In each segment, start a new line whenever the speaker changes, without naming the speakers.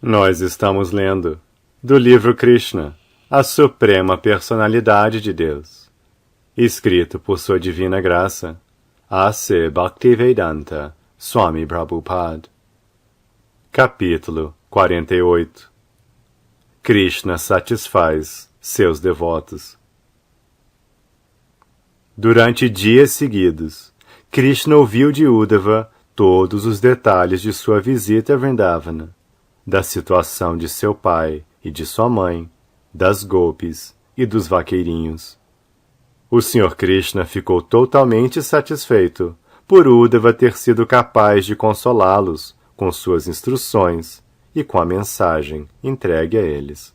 Nós estamos lendo do livro Krishna, a Suprema Personalidade de Deus, escrito por Sua Divina Graça, A.C. Bhaktivedanta Swami Prabhupada. Capítulo 48. Krishna satisfaz seus devotos. Durante dias seguidos, Krishna ouviu de Uddhava todos os detalhes de sua visita a Vrindavana, da situação de seu pai e de sua mãe, das gopis e dos vaqueirinhos. O Sr. Krishna ficou totalmente satisfeito por Uddhava ter sido capaz de consolá-los com suas instruções e com a mensagem entregue a eles.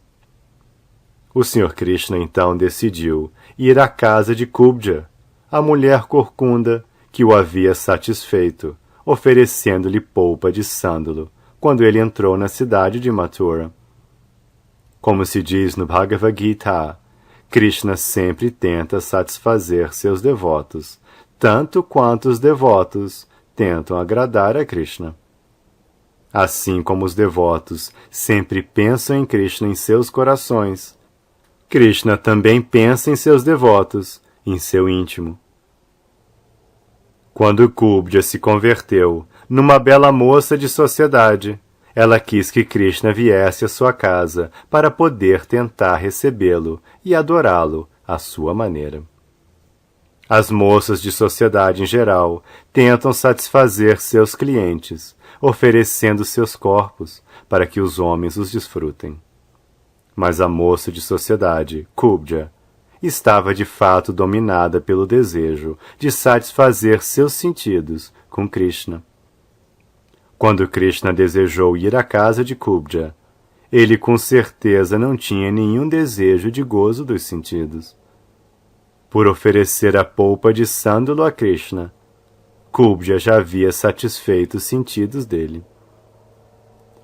O Sr. Krishna então decidiu ir à casa de Kubja, a mulher corcunda que o havia satisfeito, oferecendo-lhe polpa de sândalo quando ele entrou na cidade de Mathura. Como se diz no Bhagavad Gita, Krishna sempre tenta satisfazer seus devotos, tanto quanto os devotos tentam agradar a Krishna. Assim como os devotos sempre pensam em Krishna em seus corações, Krishna também pensa em seus devotos, em seu íntimo. Quando Kubja se converteu numa bela moça de sociedade, ela quis que Krishna viesse à sua casa para poder tentar recebê-lo e adorá-lo à sua maneira. As moças de sociedade em geral tentam satisfazer seus clientes, oferecendo seus corpos para que os homens os desfrutem. Mas a moça de sociedade, Kubja, estava de fato dominada pelo desejo de satisfazer seus sentidos com Krishna. Quando Krishna desejou ir à casa de Kubja, ele com certeza não tinha nenhum desejo de gozo dos sentidos. Por oferecer a polpa de sândalo a Krishna, Kubja já havia satisfeito os sentidos dele.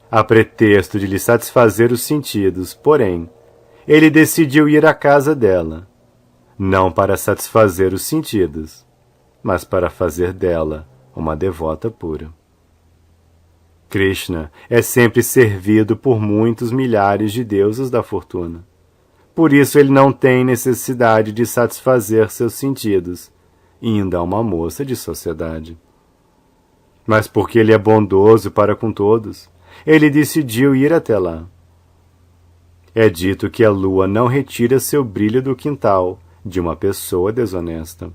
A pretexto de lhe satisfazer os sentidos, porém, ele decidiu ir à casa dela, não para satisfazer os sentidos, mas para fazer dela uma devota pura. Krishna é sempre servido por muitos milhares de deuses da fortuna. Por isso ele não tem necessidade de satisfazer seus sentidos, indo a uma moça de sociedade. Mas porque ele é bondoso para com todos, ele decidiu ir até lá. É dito que a lua não retira seu brilho do quintal de uma pessoa desonesta.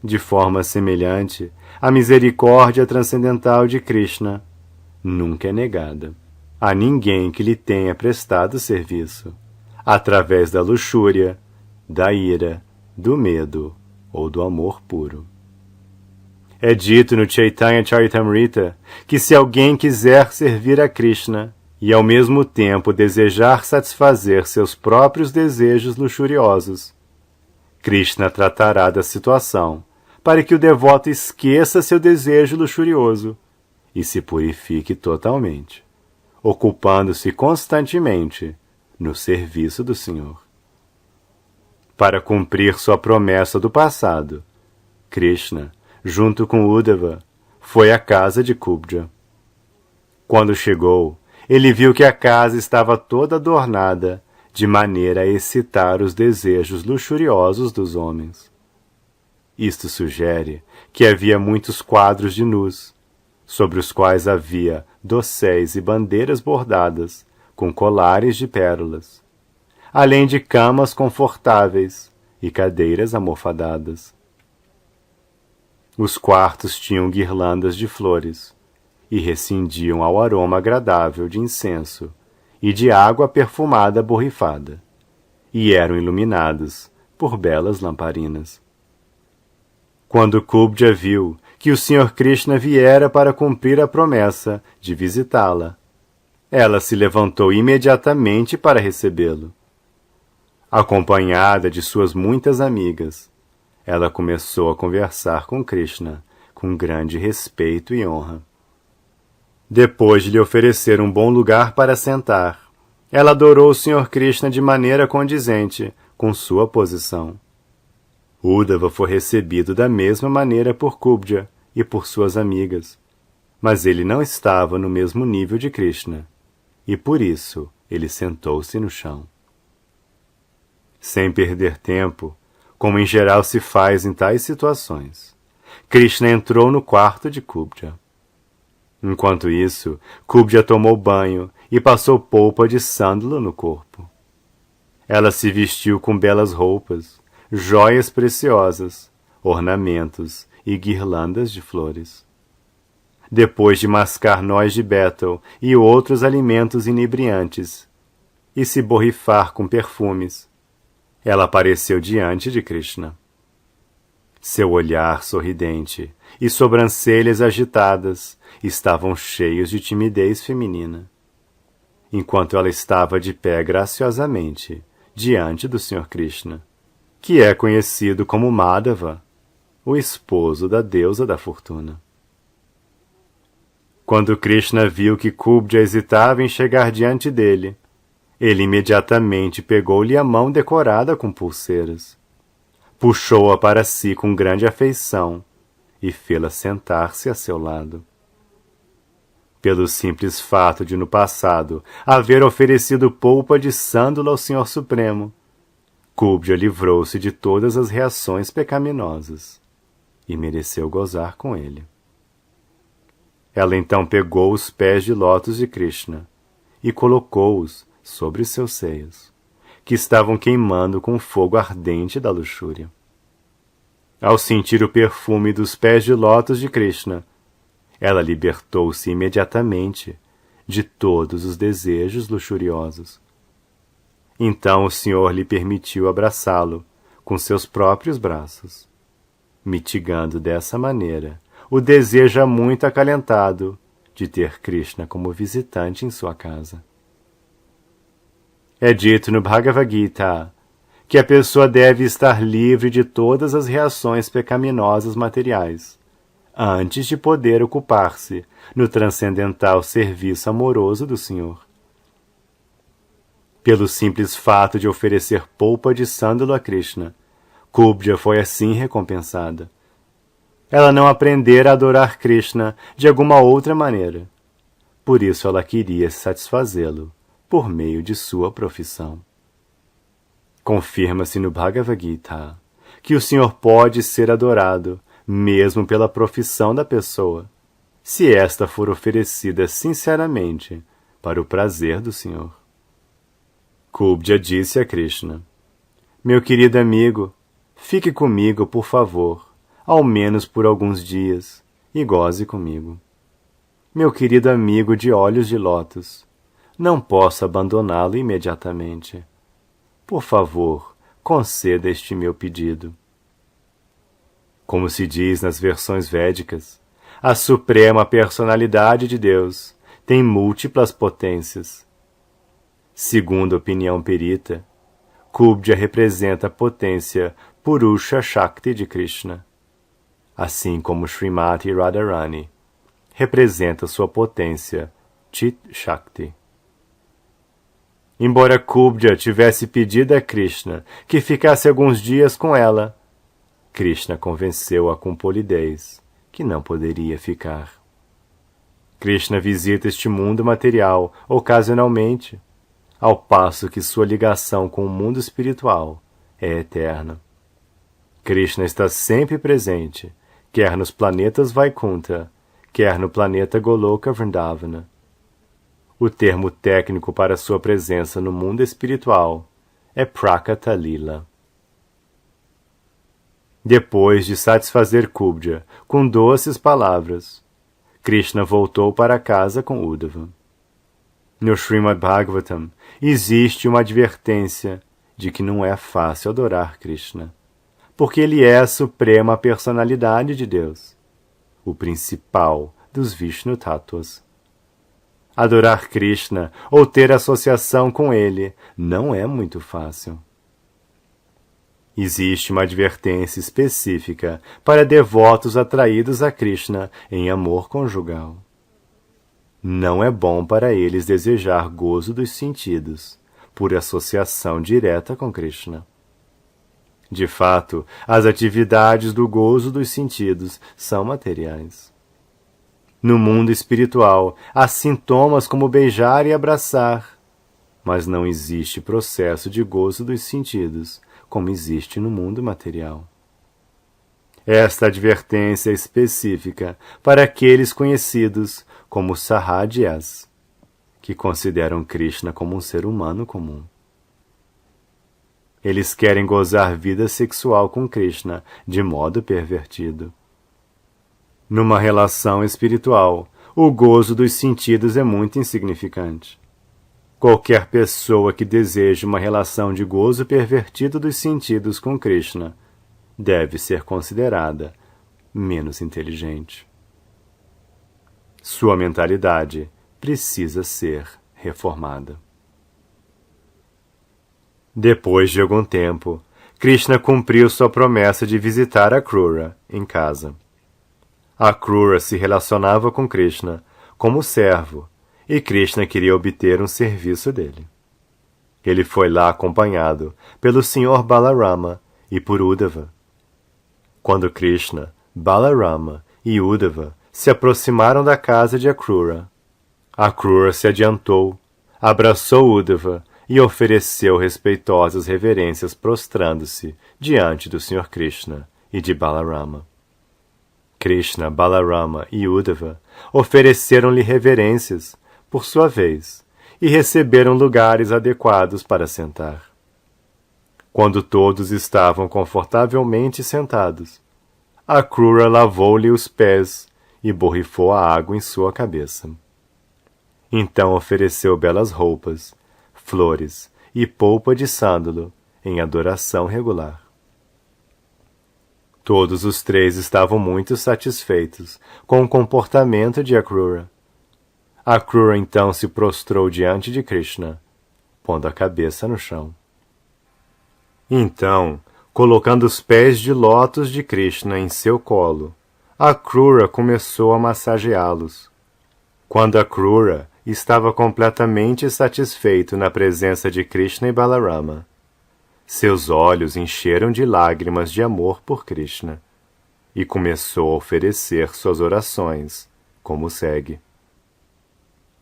De forma semelhante, a misericórdia transcendental de Krishna nunca é negada a ninguém que lhe tenha prestado serviço, através da luxúria, da ira, do medo ou do amor puro. É dito no Chaitanya Charitamrita que se alguém quiser servir a Krishna e ao mesmo tempo desejar satisfazer seus próprios desejos luxuriosos, Krishna tratará da situação para que o devoto esqueça seu desejo luxurioso e se purifique totalmente, ocupando-se constantemente no serviço do Senhor. Para cumprir sua promessa do passado, Krishna, junto com Uddhava, foi à casa de Kubja. Quando chegou, ele viu que a casa estava toda adornada, de maneira a excitar os desejos luxuriosos dos homens. Isto sugere que havia muitos quadros de nus, sobre os quais havia dosséis e bandeiras bordadas, com colares de pérolas, além de camas confortáveis e cadeiras almofadadas. Os quartos tinham guirlandas de flores e rescindiam ao aroma agradável de incenso e de água perfumada borrifada, e eram iluminados por belas lamparinas. Quando Kubja viu que o Sr. Krishna viera para cumprir a promessa de visitá-la, ela se levantou imediatamente para recebê-lo. Acompanhada de suas muitas amigas, ela começou a conversar com Krishna com grande respeito e honra. Depois de lhe oferecer um bom lugar para sentar, ela adorou o Sr. Krishna de maneira condizente com sua posição. Uddhava foi recebido da mesma maneira por Kubja e por suas amigas, mas ele não estava no mesmo nível de Krishna, e por isso ele sentou-se no chão. Sem perder tempo, como em geral se faz em tais situações, Krishna entrou no quarto de Kubja. Enquanto isso, Kubja tomou banho e passou polpa de sândalo no corpo. Ela se vestiu com belas roupas, joias preciosas, ornamentos e guirlandas de flores. Depois de mascar noz de betel e outros alimentos inebriantes, e se borrifar com perfumes, ela apareceu diante de Krishna. Seu olhar sorridente e sobrancelhas agitadas estavam cheios de timidez feminina, enquanto ela estava de pé graciosamente diante do Sr. Krishna, que é conhecido como Madhava, o esposo da deusa da fortuna. Quando Krishna viu que Kubja hesitava em chegar diante dele, ele imediatamente pegou-lhe a mão decorada com pulseiras, puxou-a para si com grande afeição e fê-la sentar-se a seu lado. Pelo simples fato de no passado haver oferecido polpa de sândalo ao Senhor Supremo, Kubja livrou-se de todas as reações pecaminosas e mereceu gozar com ele. Ela então pegou os pés de lótus de Krishna e colocou-os sobre seus seios, que estavam queimando com o fogo ardente da luxúria. Ao sentir o perfume dos pés de lótus de Krishna, ela libertou-se imediatamente de todos os desejos luxuriosos. Então o Senhor lhe permitiu abraçá-lo com seus próprios braços, mitigando dessa maneira o desejo muito acalentado de ter Krishna como visitante em sua casa. É dito no Bhagavad Gita que a pessoa deve estar livre de todas as reações pecaminosas materiais, antes de poder ocupar-se no transcendental serviço amoroso do Senhor. Pelo simples fato de oferecer polpa de sândalo a Krishna, Kubja foi assim recompensada. Ela não aprendera a adorar Krishna de alguma outra maneira. Por isso ela queria satisfazê-lo por meio de sua profissão. Confirma-se no Bhagavad Gita que o Senhor pode ser adorado mesmo pela profissão da pessoa, se esta for oferecida sinceramente para o prazer do Senhor. Kubja disse a Krishna: Meu querido amigo, fique comigo, por favor, ao menos por alguns dias, e goze comigo. Meu querido amigo de olhos de lótus, não posso abandoná-lo imediatamente. Por favor, conceda este meu pedido. Como se diz nas versões védicas, a suprema personalidade de Deus tem múltiplas potências. Segundo a opinião perita, Kubja representa a potência Purusha Shakti de Krishna, assim como Srimati Radharani representa sua potência Chit Shakti. Embora Kubja tivesse pedido a Krishna que ficasse alguns dias com ela, Krishna convenceu-a com polidez que não poderia ficar. Krishna visita este mundo material ocasionalmente, ao passo que sua ligação com o mundo espiritual é eterna. Krishna está sempre presente, quer nos planetas Vaikuntha, quer no planeta Goloka Vrindavana. O termo técnico para sua presença no mundo espiritual é Prakata Lila. Depois de satisfazer Kubja com doces palavras, Krishna voltou para casa com Uddhava. No Srimad Bhagavatam existe uma advertência de que não é fácil adorar Krishna, porque ele é a suprema personalidade de Deus, o principal dos Vishnu Tattvas. Adorar Krishna ou ter associação com ele não é muito fácil. Existe uma advertência específica para devotos atraídos a Krishna em amor conjugal. Não é bom para eles desejar gozo dos sentidos, por associação direta com Krishna. De fato, as atividades do gozo dos sentidos são materiais. No mundo espiritual, há sintomas como beijar e abraçar, mas não existe processo de gozo dos sentidos, como existe no mundo material. Esta advertência é específica para aqueles conhecidos como Sahajiyas, que consideram Krishna como um ser humano comum. Eles querem gozar vida sexual com Krishna de modo pervertido. Numa relação espiritual, o gozo dos sentidos é muito insignificante. Qualquer pessoa que deseje uma relação de gozo pervertido dos sentidos com Krishna deve ser considerada menos inteligente. Sua mentalidade precisa ser reformada. Depois de algum tempo, Krishna cumpriu sua promessa de visitar Akrura em casa. Akrura se relacionava com Krishna como servo, e Krishna queria obter um serviço dele. Ele foi lá acompanhado pelo Sr. Balarama e por Uddhava. Quando Krishna, Balarama e Uddhava se aproximaram da casa de Akrura, Akrura se adiantou, abraçou Uddhava e ofereceu respeitosas reverências prostrando-se diante do Sr. Krishna e de Balarama. Krishna, Balarama e Uddhava ofereceram-lhe reverências, por sua vez, e receberam lugares adequados para sentar. Quando todos estavam confortavelmente sentados, Akrura lavou-lhe os pés e borrifou a água em sua cabeça. Então ofereceu belas roupas, flores e polpa de sândalo em adoração regular. Todos os três estavam muito satisfeitos com o comportamento de Akrura. Akrura então se prostrou diante de Krishna, pondo a cabeça no chão. Então, colocando os pés de lótus de Krishna em seu colo, Akrura começou a massageá-los. Quando Akrura estava completamente satisfeito na presença de Krishna e Balarama, seus olhos encheram de lágrimas de amor por Krishna, e começou a oferecer suas orações, como segue.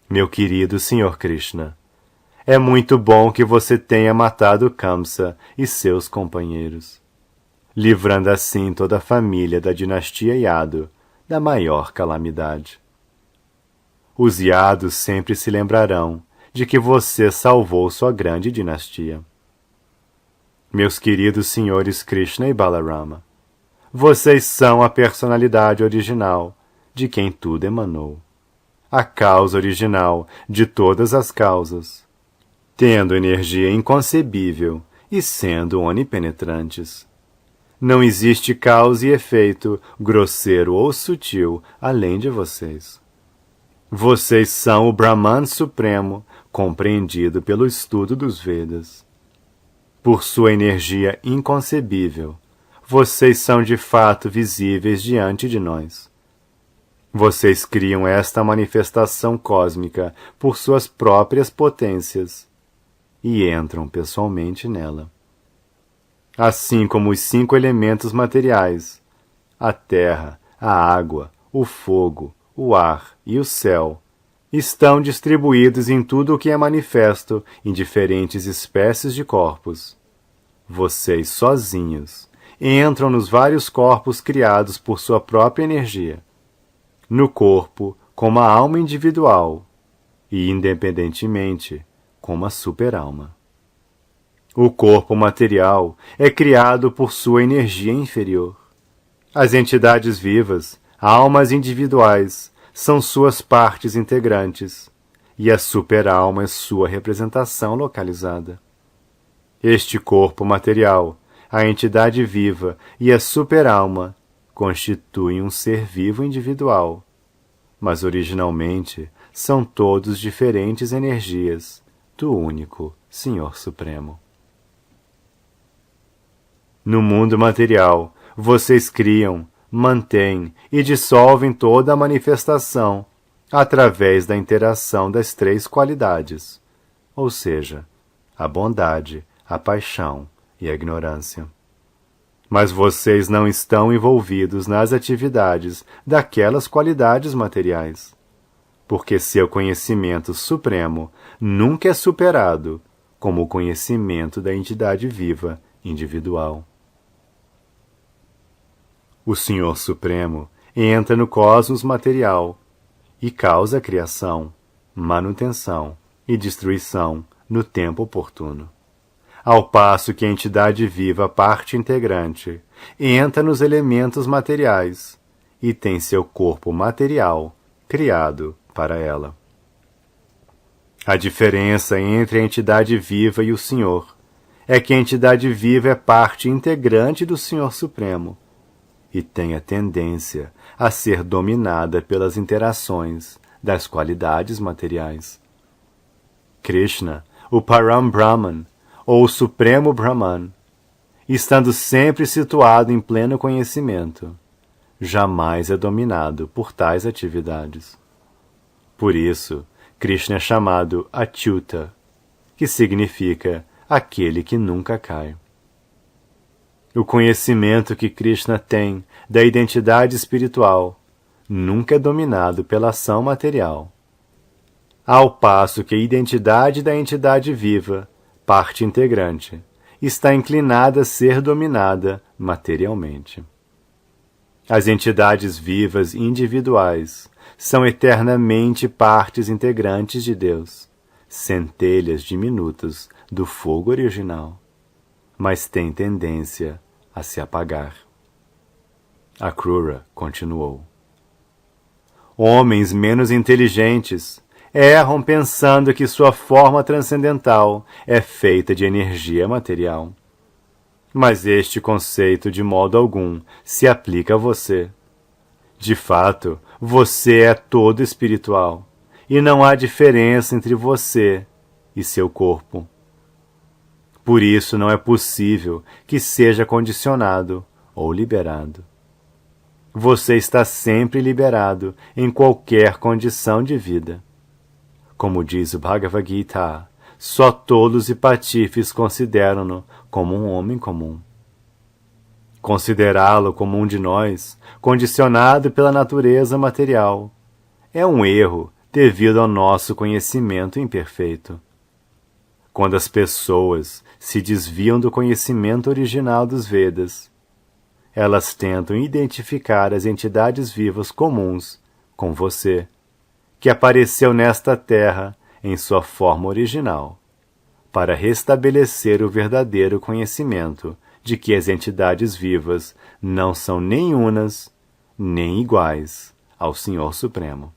Meu querido Sr. Krishna, é muito bom que você tenha matado Kamsa e seus companheiros, livrando assim toda a família da dinastia Yadu da maior calamidade. Os Yadus sempre se lembrarão de que você salvou sua grande dinastia. Meus queridos senhores Krishna e Balarama, vocês são a personalidade original de quem tudo emanou, a causa original de todas as causas, tendo energia inconcebível e sendo onipenetrantes. Não existe causa e efeito, grosseiro ou sutil, além de vocês. Vocês são o Brahman Supremo, compreendido pelo estudo dos Vedas. Por sua energia inconcebível, vocês são de fato visíveis diante de nós. Vocês criam esta manifestação cósmica por suas próprias potências e entram pessoalmente nela. Assim como os 5 elementos materiais, a terra, a água, o fogo, o ar e o céu, estão distribuídos em tudo o que é manifesto em diferentes espécies de corpos. Vocês sozinhos entram nos vários corpos criados por sua própria energia, no corpo como a alma individual e, independentemente, como a superalma. O corpo material é criado por sua energia inferior. As entidades vivas, almas individuais, são suas partes integrantes, e a superalma é sua representação localizada. Este corpo material, a entidade viva e a superalma constituem um ser vivo individual, mas originalmente são todos diferentes energias do único Senhor Supremo. No mundo material, vocês criam, mantêm e dissolvem toda a manifestação através da interação das 3 qualidades, ou seja, a bondade, a paixão e a ignorância. Mas vocês não estão envolvidos nas atividades daquelas qualidades materiais, porque seu conhecimento supremo nunca é superado como o conhecimento da entidade viva individual. O Senhor Supremo entra no cosmos material e causa criação, manutenção e destruição no tempo oportuno. Ao passo que a entidade viva, parte integrante, entra nos elementos materiais e tem seu corpo material criado para ela. A diferença entre a entidade viva e o Senhor é que a entidade viva é parte integrante do Senhor Supremo e tem a tendência a ser dominada pelas interações das qualidades materiais. Krishna, o Param Brahman, ou o Supremo Brahman, estando sempre situado em pleno conhecimento, jamais é dominado por tais atividades. Por isso, Krishna é chamado Achyuta, que significa aquele que nunca cai. O conhecimento que Krishna tem da identidade espiritual nunca é dominado pela ação material, ao passo que a identidade da entidade viva, parte integrante, está inclinada a ser dominada materialmente. As entidades vivas individuais são eternamente partes integrantes de Deus, centelhas diminutas do fogo original, mas têm tendência a se apagar. Akrura continuou. Homens menos inteligentes erram pensando que sua forma transcendental é feita de energia material. Mas este conceito de modo algum se aplica a você. De fato, você é todo espiritual, e não há diferença entre você e seu corpo. Por isso não é possível que seja condicionado ou liberado. Você está sempre liberado em qualquer condição de vida. Como diz o Bhagavad Gita, só tolos e patifes consideram-no como um homem comum. Considerá-lo como um de nós, condicionado pela natureza material, é um erro devido ao nosso conhecimento imperfeito. Quando as pessoas se desviam do conhecimento original dos Vedas, elas tentam identificar as entidades vivas comuns com você, que apareceu nesta terra em sua forma original, para restabelecer o verdadeiro conhecimento de que as entidades vivas não são nem unas, nem iguais ao Senhor Supremo.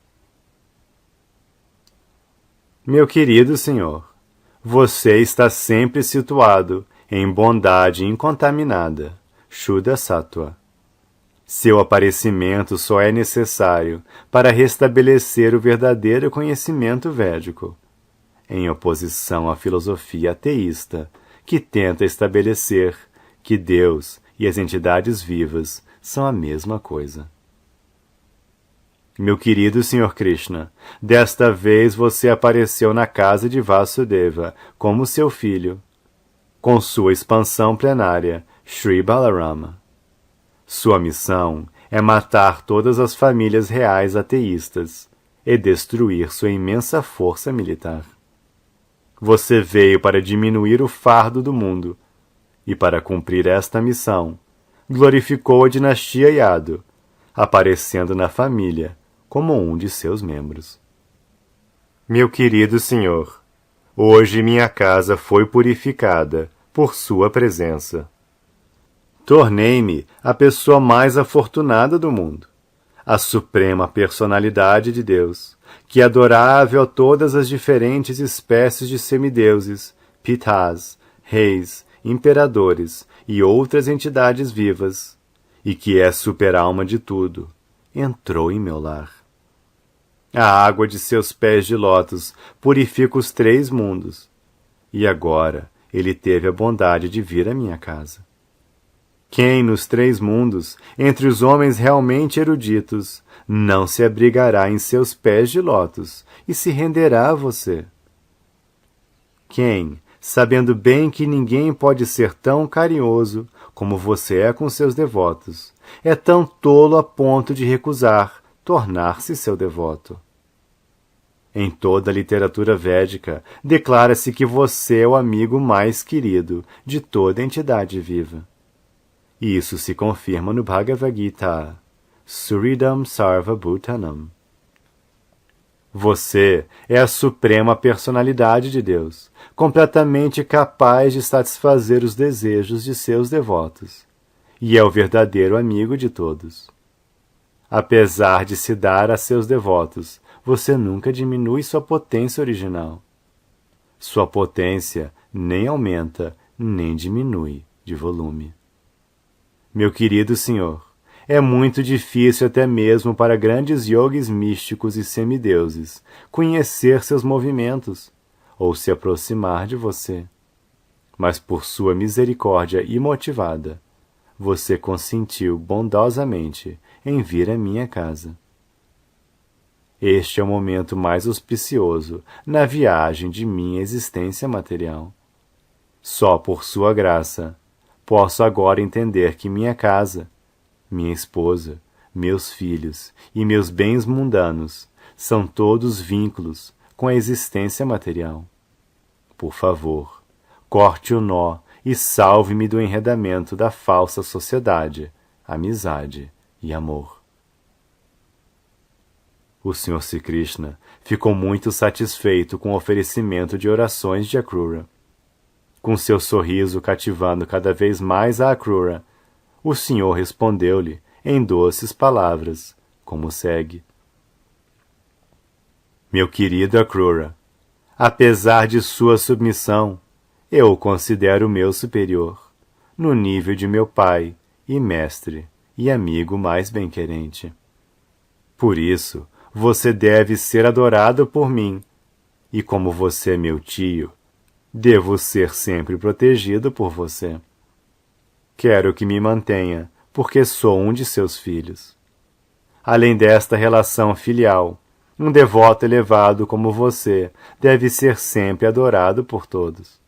Meu querido Senhor, você está sempre situado em bondade incontaminada, Shuddha Sattva. Seu aparecimento só é necessário para restabelecer o verdadeiro conhecimento védico, em oposição à filosofia ateísta, que tenta estabelecer que Deus e as entidades vivas são a mesma coisa. Meu querido Sr. Krishna, desta vez você apareceu na casa de Vasudeva como seu filho, com sua expansão plenária, Sri Balarama. Sua missão é matar todas as famílias reais ateístas e destruir sua imensa força militar. Você veio para diminuir o fardo do mundo, e para cumprir esta missão, glorificou a dinastia Yadu, aparecendo na família como um de seus membros. Meu querido Senhor, hoje minha casa foi purificada por sua presença. Tornei-me a pessoa mais afortunada do mundo, a suprema personalidade de Deus, que é adorável a todas as diferentes espécies de semideuses, pitas, reis, imperadores e outras entidades vivas, e que é super-alma de tudo, entrou em meu lar. A água de seus pés de lótus purifica os 3 mundos, e agora ele teve a bondade de vir à minha casa. Quem nos 3 mundos, entre os homens realmente eruditos, não se abrigará em seus pés de lótus e se renderá a você? Quem, sabendo bem que ninguém pode ser tão carinhoso como você é com seus devotos, é tão tolo a ponto de recusar tornar-se seu devoto. Em toda a literatura védica, declara-se que você é o amigo mais querido de toda entidade viva. E isso se confirma no Bhagavad Gita, Suridam Sarva Bhutanam. Você é a suprema personalidade de Deus, completamente capaz de satisfazer os desejos de seus devotos, e é o verdadeiro amigo de todos. Apesar de se dar a seus devotos, você nunca diminui sua potência original. Sua potência nem aumenta, nem diminui de volume. Meu querido Senhor, é muito difícil até mesmo para grandes yogis místicos e semideuses conhecer seus movimentos ou se aproximar de você. Mas por sua misericórdia imotivada, você consentiu bondosamente em vir à minha casa. Este é o momento mais auspicioso na viagem de minha existência material. Só por sua graça, posso agora entender que minha casa, minha esposa, meus filhos e meus bens mundanos são todos vínculos com a existência material. Por favor, corte o nó e salve-me do enredamento da falsa sociedade, amizade e amor. O Sr. Sri Krishna ficou muito satisfeito com o oferecimento de orações de Akrura. Com seu sorriso cativando cada vez mais a Akrura, o Senhor respondeu-lhe em doces palavras, como segue. Meu querido Akrura, apesar de sua submissão, eu o considero meu superior, no nível de meu pai e mestre e amigo mais bem-querente. Por isso, você deve ser adorado por mim, e como você é meu tio, devo ser sempre protegido por você. Quero que me mantenha, porque sou um de seus filhos. Além desta relação filial, um devoto elevado como você deve ser sempre adorado por todos.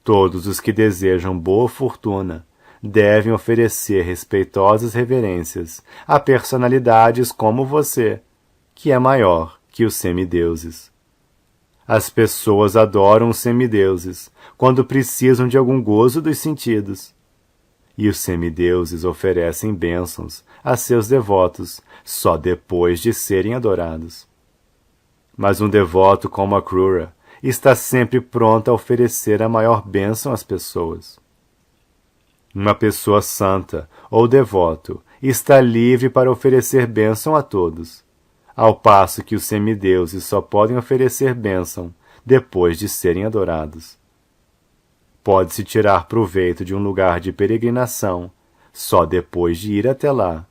Todos os que desejam boa fortuna devem oferecer respeitosas reverências a personalidades como você, que é maior que os semideuses. As pessoas adoram os semideuses quando precisam de algum gozo dos sentidos, e os semideuses oferecem bênçãos a seus devotos só depois de serem adorados. Mas um devoto como Akrura está sempre pronto a oferecer a maior bênção às pessoas. Uma pessoa santa ou devoto está livre para oferecer bênção a todos, ao passo que os semideuses só podem oferecer bênção depois de serem adorados. Pode-se tirar proveito de um lugar de peregrinação só depois de ir até lá.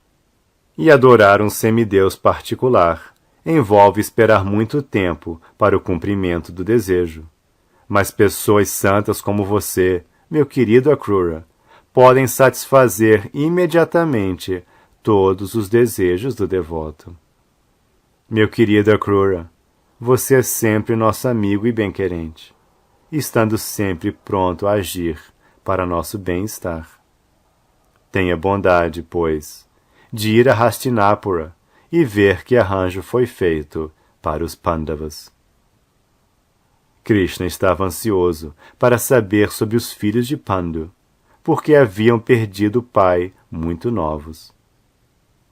E adorar um semideus particular envolve esperar muito tempo para o cumprimento do desejo. Mas pessoas santas como você, meu querido Akrura, podem satisfazer imediatamente todos os desejos do devoto. Meu querido Akrura, você é sempre nosso amigo e bem-querente, estando sempre pronto a agir para nosso bem-estar. Tenha bondade, pois, de ir a Hastinapura e ver que arranjo foi feito para os Pandavas. Krishna estava ansioso para saber sobre os filhos de Pandu, porque haviam perdido o pai muito novos.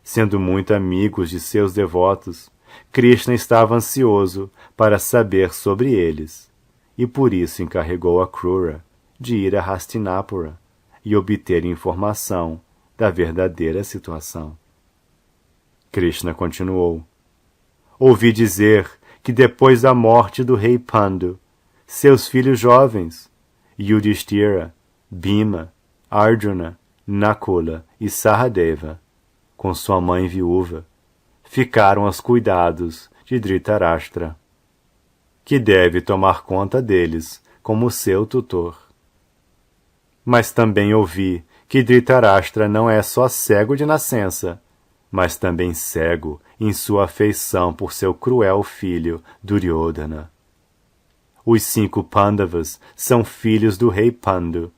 Sendo muito amigos de seus devotos, Krishna estava ansioso para saber sobre eles, e por isso encarregou Akrura de ir a Hastinapura e obter informação da verdadeira situação. Krishna continuou. Ouvi dizer que depois da morte do rei Pandu, seus filhos jovens, Yudhishthira, Bhima, Arjuna, Nakula e Sahadeva, com sua mãe viúva, ficaram aos cuidados de Dhritarashtra, que deve tomar conta deles como seu tutor. Mas também ouvi que Dhritarashtra não é só cego de nascença, mas também cego em sua afeição por seu cruel filho Duryodhana. Os 5 Pandavas são filhos do rei Pandu,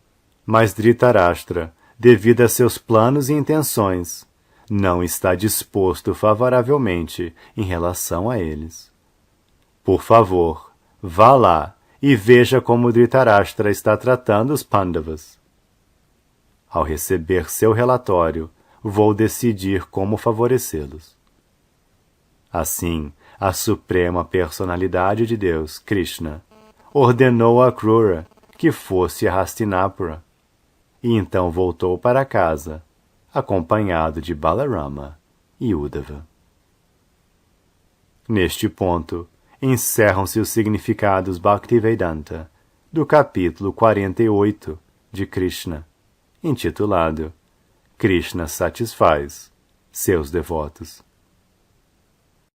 mas Dhritarashtra, devido a seus planos e intenções, não está disposto favoravelmente em relação a eles. Por favor, vá lá e veja como Dhritarashtra está tratando os Pandavas. Ao receber seu relatório, vou decidir como favorecê-los. Assim, a Suprema Personalidade de Deus, Krishna, ordenou a Krura que fosse a Hastinapura, e então voltou para casa, acompanhado de Balarama e Uddhava. Neste ponto, encerram-se os significados Bhaktivedanta do capítulo 48 de Krishna, intitulado Krishna satisfaz seus devotos.